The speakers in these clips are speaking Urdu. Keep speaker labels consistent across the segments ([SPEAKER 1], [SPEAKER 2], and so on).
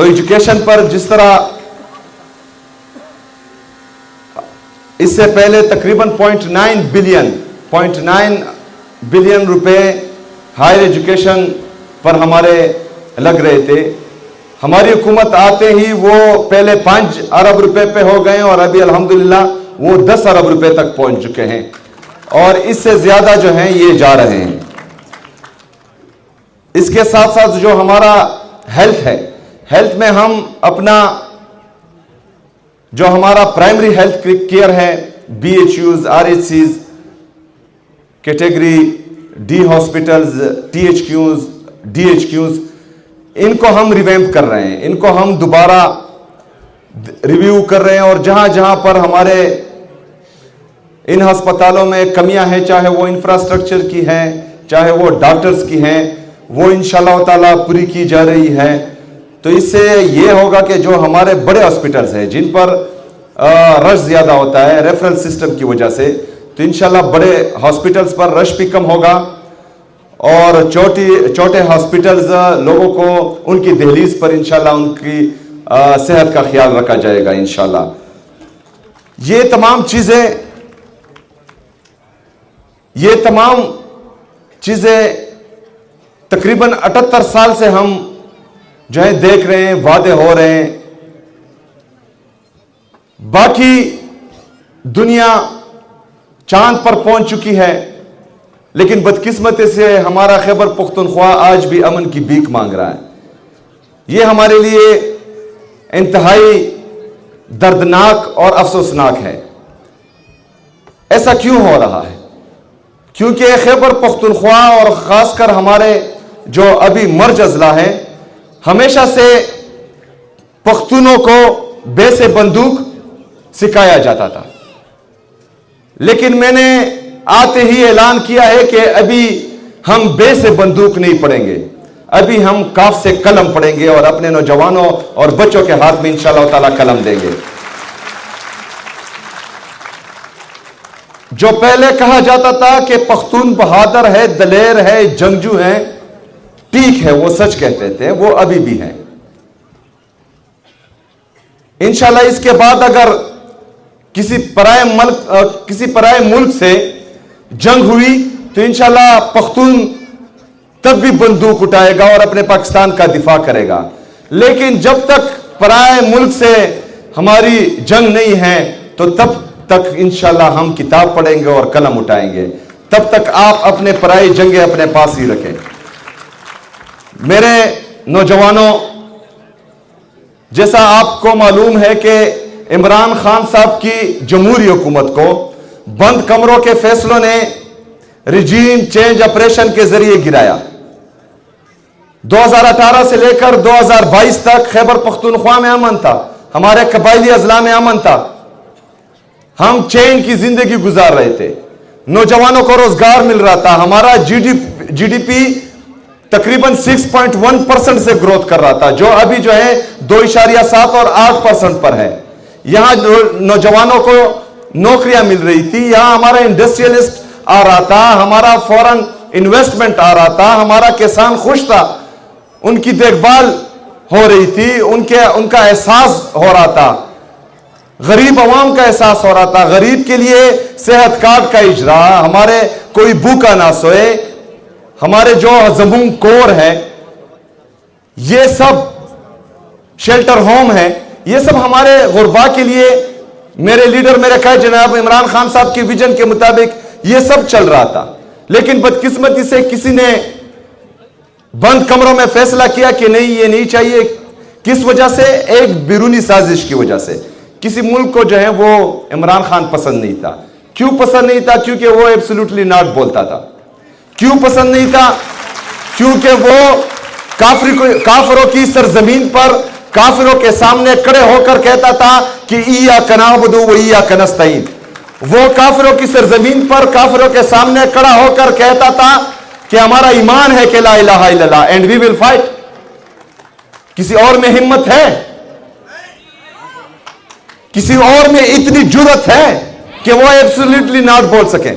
[SPEAKER 1] تو ایجوکیشن پر جس طرح اس سے پہلے تقریباً 0.9 بلین روپے ہائر ایجوکیشن پر ہمارے لگ رہے تھے. ہماری حکومت آتے ہی وہ پہلے 5 ارب روپے پہ ہو گئے اور ابھی الحمدللہ وہ 10 ارب روپے تک پہنچ چکے ہیں اور اس سے زیادہ جو ہیں یہ جا رہے ہیں. اس کے ساتھ ساتھ جو ہمارا ہیلتھ ہے، ہیلتھ میں ہم اپنا جو ہمارا پرائمری ہیلتھ کیئر ہے، B H Us, R H Cs, category D hospitals, T H Qs, D H Qs, ان کو ہم ریویمپ کر رہے ہیں، ان کو ہم دوبارہ ریویو کر رہے ہیں اور جہاں جہاں پر ہمارے ان ہسپتالوں میں کمیاں ہیں، چاہے وہ انفراسٹرکچر کی ہیں، چاہے وہ ڈاکٹرز کی ہیں، وہ انشاءاللہ تعالیٰ پوری کی جا رہی ہے. تو اس سے یہ ہوگا کہ جو ہمارے بڑے ہاسپٹلز ہیں جن پر رش زیادہ ہوتا ہے ریفرل سسٹم کی وجہ سے، تو انشاءاللہ بڑے ہاسپٹلز پر رش بھی کم ہوگا اور چھوٹے ہاسپٹلز لوگوں کو ان کی دہلیز پر انشاءاللہ ان کی صحت کا خیال رکھا جائے گا انشاءاللہ. یہ تمام چیزیں تقریباً 78 سال سے ہم جو ہے دیکھ رہے ہیں، وعدے ہو رہے ہیں. باقی دنیا چاند پر پہنچ چکی ہے، لیکن بدقسمتی سے ہمارا خیبر پختونخوا آج بھی امن کی بھیک مانگ رہا ہے. یہ ہمارے لیے انتہائی دردناک اور افسوسناک ہے. ایسا کیوں ہو رہا ہے؟ کیونکہ خیبر پختونخوا اور خاص کر ہمارے جو ابھی مرج اضلاع ہیں، ہمیشہ سے پختونوں کو بے سے بندوق سکھایا جاتا تھا. لیکن میں نے آتے ہی اعلان کیا ہے کہ ابھی ہم بے سے بندوق نہیں پڑیں گے، ابھی ہم کاف سے قلم پڑیں گے اور اپنے نوجوانوں اور بچوں کے ہاتھ میں انشاءاللہ تعالیٰ قلم دیں گے. جو پہلے کہا جاتا تھا کہ پختون بہادر ہے، دلیر ہے، جنگجو ہیں، ٹھیک ہے، وہ سچ کہتے تھے، وہ ابھی بھی ہیں. انشاءاللہ اس کے بعد اگر کسی پرائے ملک سے جنگ ہوئی تو انشاءاللہ پختون تب بھی بندوق اٹھائے گا اور اپنے پاکستان کا دفاع کرے گا. لیکن جب تک پرائے ملک سے ہماری جنگ نہیں ہے تو تب تک انشاءاللہ ہم کتاب پڑھیں گے اور قلم اٹھائیں گے. تب تک آپ اپنے پرائی جنگیں اپنے پاس ہی رکھیں. میرے نوجوانوں، جیسا آپ کو معلوم ہے کہ عمران خان صاحب کی جمہوری حکومت کو بند کمروں کے فیصلوں نے ریجیم چینج آپریشن کے ذریعے گرایا. 2018 سے لے کر 2022 تک خیبر پختونخوا میں امن تھا، ہمارے قبائلی اضلاع میں امن تھا، ہم چین کی زندگی گزار رہے تھے، نوجوانوں کو روزگار مل رہا تھا، ہمارا جی ڈی پی تقریباً 6.1% سے گروتھ کر رہا تھا، جو ابھی جو ہے 2.7 اور 8% پر ہے. یہاں نوجوانوں کو نوکریاں مل رہی تھی، یہاں ہمارا انڈسٹریلسٹ آ رہا تھا، ہمارا فورن انویسٹمنٹ آ رہا تھا، ہمارا کسان خوش تھا، ان کی دیکھ بھال ہو رہی تھی، ان کا احساس ہو رہا تھا، غریب عوام کا احساس ہو رہا تھا. غریب کے لیے صحت کارڈ کا اجرا، ہمارے کوئی بھوکا نہ سوئے، ہمارے جو زمون کور ہے، یہ سب شیلٹر ہوم ہے، یہ سب ہمارے غربا کے لیے میرے لیڈر میرے قائد جناب عمران خان صاحب کی ویژن کے مطابق یہ سب چل رہا تھا. لیکن بدقسمتی سے کسی نے بند کمروں میں فیصلہ کیا کہ نہیں، یہ نہیں چاہیے. کس وجہ سے؟ ایک بیرونی سازش کی وجہ سے. کسی ملک کو جو ہے وہ عمران خان پسند نہیں تھا. کیوں پسند نہیں تھا؟ کیونکہ وہ ایبسولوٹلی ناٹ بولتا تھا. کیوں پسند نہیں تھا؟ کیونکہ وہ کافروں کی سرزمین پر کافروں کے سامنے کھڑے ہو کر کہتا تھا کہ ایاک نعبد و ایاک نستعین. وہ کافروں کی سرزمین پر کافروں کے سامنے کھڑا ہو کر کہتا تھا کہ ہمارا ایمان ہے کہ لا الہ الا اللہ اینڈ وی ول فائٹ. کسی اور میں ہمت ہے؟ کسی اور میں اتنی جرت ہے کہ وہ ایبسولوٹلی ناٹ بول سکیں؟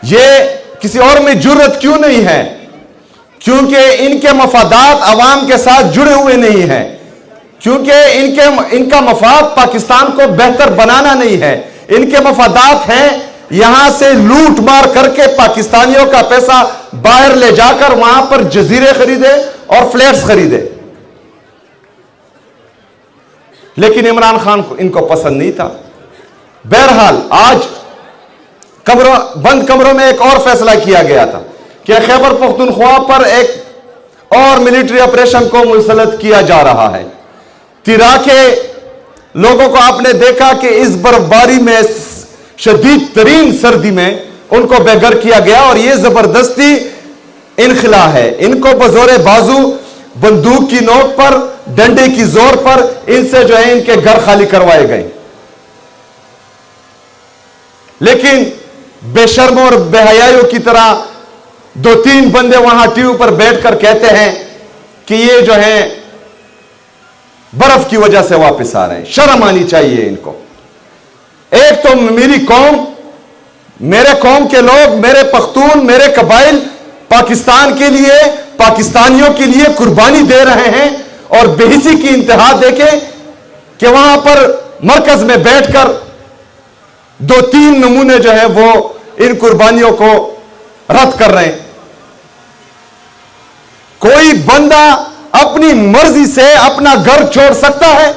[SPEAKER 1] یہ کسی اور میں جرت کیوں نہیں ہے؟ کیونکہ ان کے مفادات عوام کے ساتھ جڑے ہوئے نہیں ہیں، کیونکہ ان کا مفاد پاکستان کو بہتر بنانا نہیں ہے، ان کے مفادات ہیں یہاں سے لوٹ مار کر کے پاکستانیوں کا پیسہ باہر لے جا کر وہاں پر جزیرے خریدے اور فلیٹس خریدے۔ لیکن عمران خان کو ان کو پسند نہیں تھا۔ بہرحال آج بند کمروں میں ایک اور فیصلہ کیا گیا تھا کہ خیبر پختونخوا پر ایک اور ملٹری آپریشن کو مسلط کیا جا رہا ہے۔ تیرا کے لوگوں کو آپ نے دیکھا کہ اس برفباری میں، شدید ترین سردی میں ان کو بے گھر کیا گیا، اور یہ زبردستی انخلا ہے۔ ان کو بزور بازو بندوق کی نوک پر، ڈنڈے کی زور پر ان سے جو ہے ان کے گھر خالی کروائے گئے۔ لیکن بے شرم اور بے حیائیوں کی طرح دو تین بندے وہاں ٹی وی پر بیٹھ کر کہتے ہیں کہ یہ جو ہے برف کی وجہ سے واپس آ رہے ہیں۔ شرم آنی چاہیے ان کو۔ ایک تو میری قوم، میرے قوم کے لوگ، میرے پختون، میرے قبائل پاکستان کے لیے، پاکستانیوں کے لیے قربانی دے رہے ہیں، اور بے حسی کی انتہا دیکھیں کہ وہاں پر مرکز میں بیٹھ کر دو تین نمونے جو ہیں وہ ان قربانیوں کو رد کر رہے ہیں۔ کوئی بندہ اپنی مرضی سے اپنا گھر چھوڑ سکتا ہے؟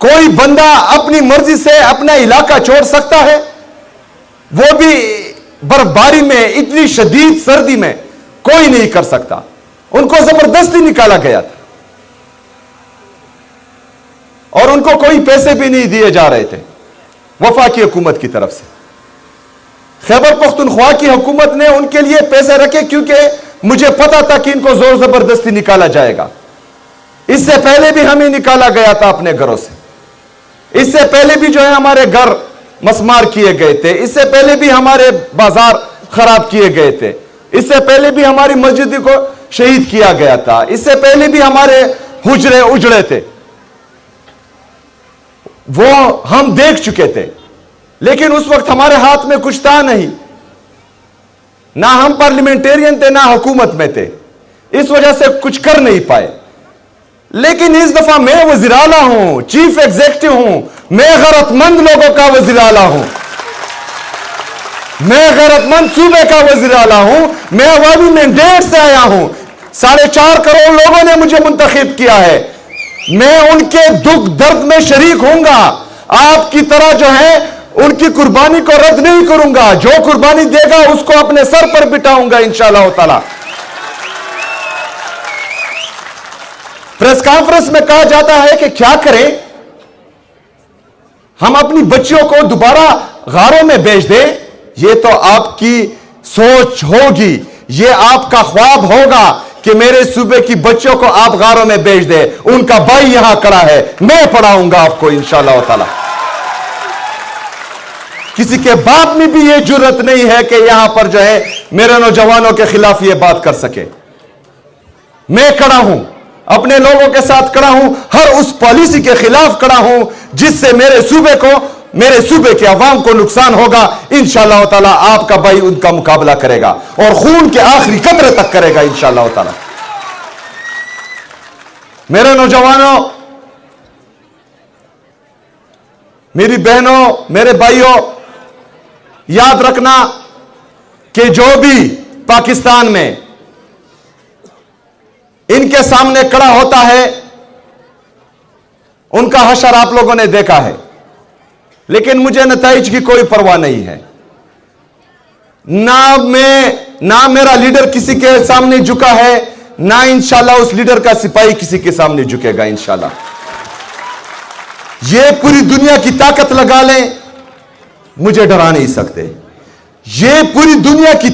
[SPEAKER 1] کوئی بندہ اپنی مرضی سے اپنا علاقہ چھوڑ سکتا ہے؟ وہ بھی برفباری میں، اتنی شدید سردی میں کوئی نہیں کر سکتا۔ ان کو زبردستی نکالا گیا تھا، اور ان کو کوئی پیسے بھی نہیں دیے جا رہے تھے وفاقی حکومت کی طرف سے۔ خیبر پختونخوا کی حکومت نے ان کے لیے پیسے رکھے، کیونکہ مجھے پتا تھا کہ ان کو زور زبردستی نکالا جائے گا۔ اس سے پہلے بھی ہمیں نکالا گیا تھا اپنے گھروں سے، اس سے پہلے بھی جو ہے ہمارے گھر مسمار کیے گئے تھے، اس سے پہلے بھی ہمارے بازار خراب کیے گئے تھے، اس سے پہلے بھی ہماری مسجد کو شہید کیا گیا تھا، اس سے پہلے بھی ہمارے حجرے اجڑے تھے، وہ ہم دیکھ چکے تھے۔ لیکن اس وقت ہمارے ہاتھ میں کچھ تھا نہیں، نہ ہم پارلیمنٹیرین تھے، نہ حکومت میں تھے، اس وجہ سے کچھ کر نہیں پائے۔ لیکن اس دفعہ میں وزیر اعلیٰ ہوں، چیف ایگزیکٹو ہوں، میں غیرت مند لوگوں کا وزیر اعلیٰ ہوں، میں غیرت مند صوبے کا وزیر اعلیٰ ہوں، میں عوامی مینڈیٹ سے آیا ہوں، 4.5 کروڑ لوگوں نے مجھے منتخب کیا ہے، میں ان کے دکھ درد میں شریک ہوں گا، آپ کی طرح جو ہے ان کی قربانی کو رد نہیں کروں گا، جو قربانی دے گا اس کو اپنے سر پر بٹھاؤں گا انشاءاللہ تعالی۔ پریس کانفرنس میں کہا جاتا ہے کہ کیا کریں، ہم اپنی بچیوں کو دوبارہ غاروں میں بیچ دیں؟ یہ تو آپ کی سوچ ہوگی، یہ آپ کا خواب ہوگا کہ میرے صوبے کی بچوں کو آپ غاروں میں بیچ دیں۔ ان کا بھائی یہاں کھڑا ہے، میں پڑھاؤں گا آپ کو انشاءاللہ تعالی۔ کسی کے باپ میں بھی یہ جرت نہیں ہے کہ یہاں پر جو ہے میرے نوجوانوں کے خلاف یہ بات کر سکے۔ میں کھڑا ہوں، اپنے لوگوں کے ساتھ کھڑا ہوں، ہر اس پالیسی کے خلاف کھڑا ہوں جس سے میرے صوبے کے عوام کو نقصان ہوگا۔ انشاءاللہ تعالی آپ کا بھائی ان کا مقابلہ کرے گا، اور خون کے آخری قطرے تک کرے گا انشاءاللہ تعالی۔ میرے نوجوانوں، میری بہنوں، میرے بھائیوں، یاد رکھنا کہ جو بھی پاکستان میں ان کے سامنے کھڑا ہوتا ہے ان کا حشر آپ لوگوں نے دیکھا ہے، لیکن مجھے نتائج کی کوئی پرواہ نہیں ہے۔ نہ میرا لیڈر کسی کے سامنے جھکا ہے، نہ انشاءاللہ اس لیڈر کا سپاہی کسی کے سامنے جھکے گا انشاءاللہ۔ یہ پوری دنیا کی طاقت لگا لیں، مجھے ڈرا نہیں سکتے۔ یہ پوری دنیا کی